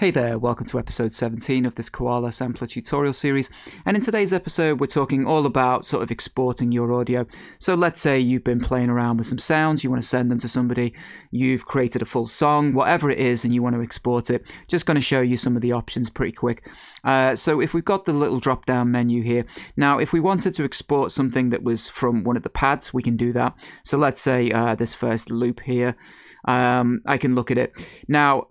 Hey there, welcome to episode 17 of this Koala Sampler tutorial series, and in today's episode we're talking all about sort of exporting your audio. So let's say you've been playing around with some sounds, you want to send them to somebody, you've created a full song, whatever it is, and you want to export it. Just going to show you some of the options pretty quick. So if we've got the little drop down menu here, now if we wanted to export something that was from one of the pads, we can do that. So let's say this first loop here, I can look at it. Now,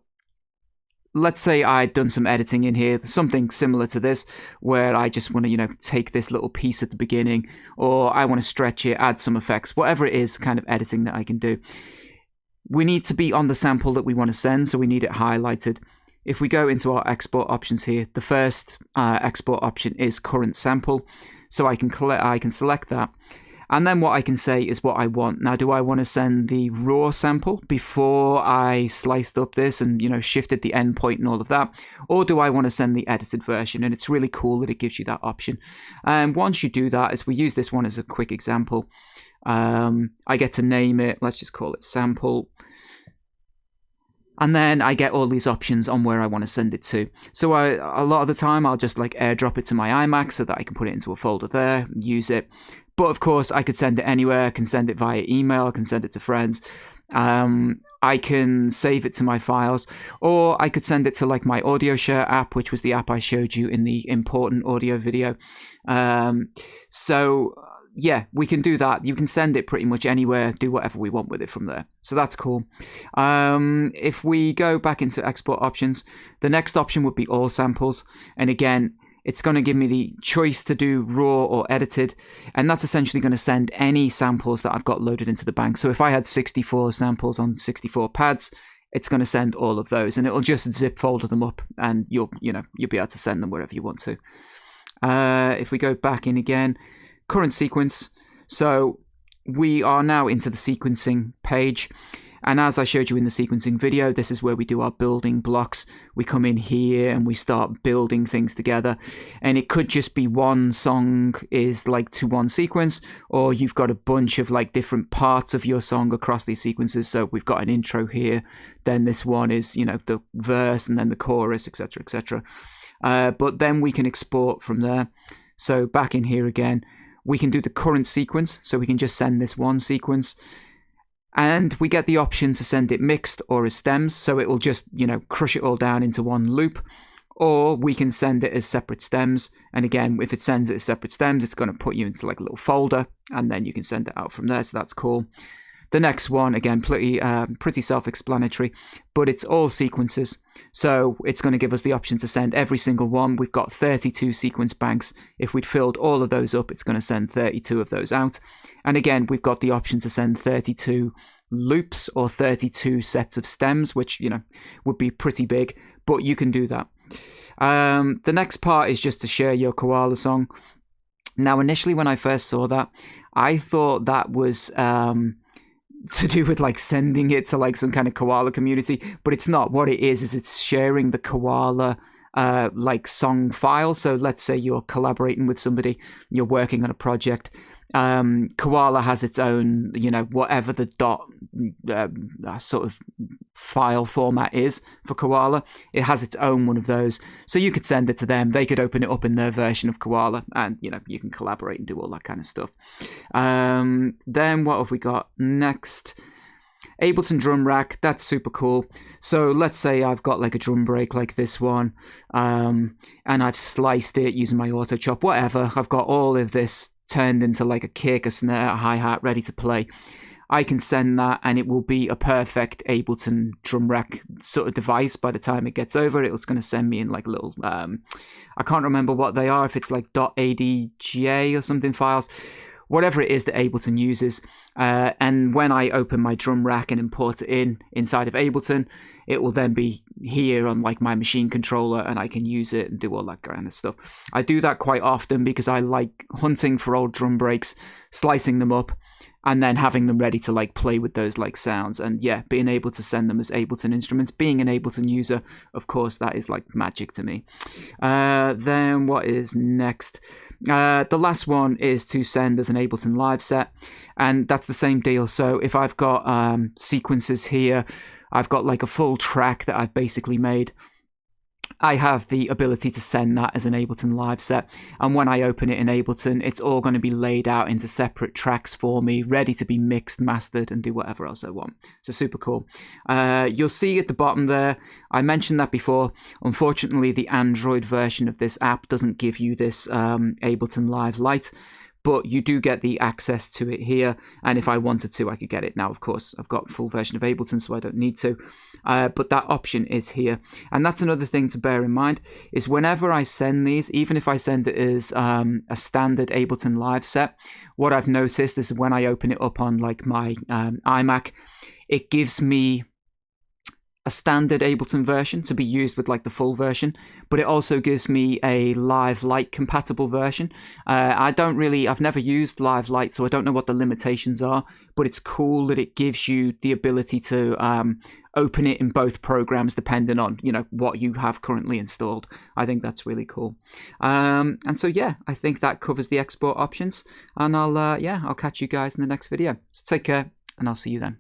let's say I'd done some editing in here, something similar to this, where I just want to, take this little piece at the beginning, or I want to stretch it, add some effects, whatever it is, kind of editing that I can do. We need to be on the sample that we want to send, so we need it highlighted. If we go into our export options here, the first export option is current sample, so I can select that. And then what I can say is what I want. Now, do I want to send the raw sample before I sliced up this and, shifted the endpoint and all of that? Or do I want to send the edited version? And it's really cool that it gives you that option. And once you do that, as we use this one as a quick example, I get to name it. Let's just call it sample. And then I get all these options on where I want to send it to. So a lot of the time, I'll just airdrop it to my iMac so that I can put it into a folder there, use it. But of course, I could send it anywhere. I can send it via email. I can send it to friends. I can save it to my files, or I could send it to my Audio Share app, which was the app I showed you in the important audio video. Yeah, we can do that. You can send it pretty much anywhere, do whatever we want with it from there. So that's cool. If we go back into export options, the next option would be all samples. And again, it's going to give me the choice to do raw or edited, and that's essentially going to send any samples that I've got loaded into the bank. So if I had 64 samples on 64 pads, it's going to send all of those, and it'll just zip folder them up, and you'll be able to send them wherever you want to. If we go back in again, current sequence. So we are now into the sequencing page. And as I showed you in the sequencing video, this is where we do our building blocks. We come in here and we start building things together. And it could just be one song is to one sequence, or you've got a bunch of different parts of your song across these sequences. So we've got an intro here, then this one is, the verse, and then the chorus, etc., etc. But then we can export from there. So back in here again, we can do the current sequence. So we can just send this one sequence. And we get the option to send it mixed or as stems, so it will just, crush it all down into one loop. Or we can send it as separate stems. And again, if it sends it as separate stems, it's going to put you into a little folder, and then you can send it out from there, so that's cool. The next one, again, pretty self-explanatory, but it's all sequences. So it's going to give us the option to send every single one. We've got 32 sequence banks. If we'd filled all of those up, it's going to send 32 of those out. And again, we've got the option to send 32 loops or 32 sets of stems, which, would be pretty big, but you can do that. The next part is just to share your Koala song. Now, initially, when I first saw that, I thought that was to do with sending it to some kind of koala community, but it's not. What it is it's sharing the koala song file. So let's say you're collaborating with somebody, you're working on a project. Koala has its own, whatever the dot sort of file format is for Koala, it has its own one of those. So you could send it to them, they could open it up in their version of Koala, and you can collaborate and do all that kind of stuff. Then what have we got next? Ableton drum rack, that's super cool. So let's say I've got a drum break like this one, and I've sliced it using my auto chop, whatever. I've got all of this turned into a kick, a snare, a hi-hat, ready to play. I can send that, and it will be a perfect Ableton drum rack sort of device. By the time it gets over, it's going to send me in little, I can't remember what they are, if it's .adj or something files, whatever it is that Ableton uses. And when I open my drum rack and import it inside of Ableton, it will then be here on my machine controller, and I can use it and do all that kind of stuff. I do that quite often because I like hunting for old drum breaks, slicing them up, and then having them ready to play with those sounds. And yeah, being able to send them as Ableton instruments, being an Ableton user, of course, that is magic to me. Then what is next? The last one is to send as an Ableton live set, and that's the same deal. So if I've got sequences here, I've got a full track that I've basically made. I have the ability to send that as an Ableton live set, and when I open it in Ableton, it's all going to be laid out into separate tracks for me, ready to be mixed, mastered, and do whatever else I want. So super cool. You'll see at the bottom there, I mentioned that before, unfortunately the Android version of this app doesn't give you this Ableton Live Lite, but you do get the access to it here, and if I wanted to, I could get it. Now, of course, I've got a full version of Ableton, so I don't need to, but that option is here. And that's another thing to bear in mind, is whenever I send these, even if I send it as a standard Ableton Live set, what I've noticed is when I open it up on like my iMac, it gives me a standard Ableton version to be used with like the full version, but it also gives me a Live Lite compatible version. I've never used Live Lite, so I don't know what the limitations are, but it's cool that it gives you the ability to open it in both programs depending on, you know, what you have currently installed. I think that's really cool. And so yeah, I think that covers the export options, and I'll catch you guys in the next video. So take care, and I'll see you then.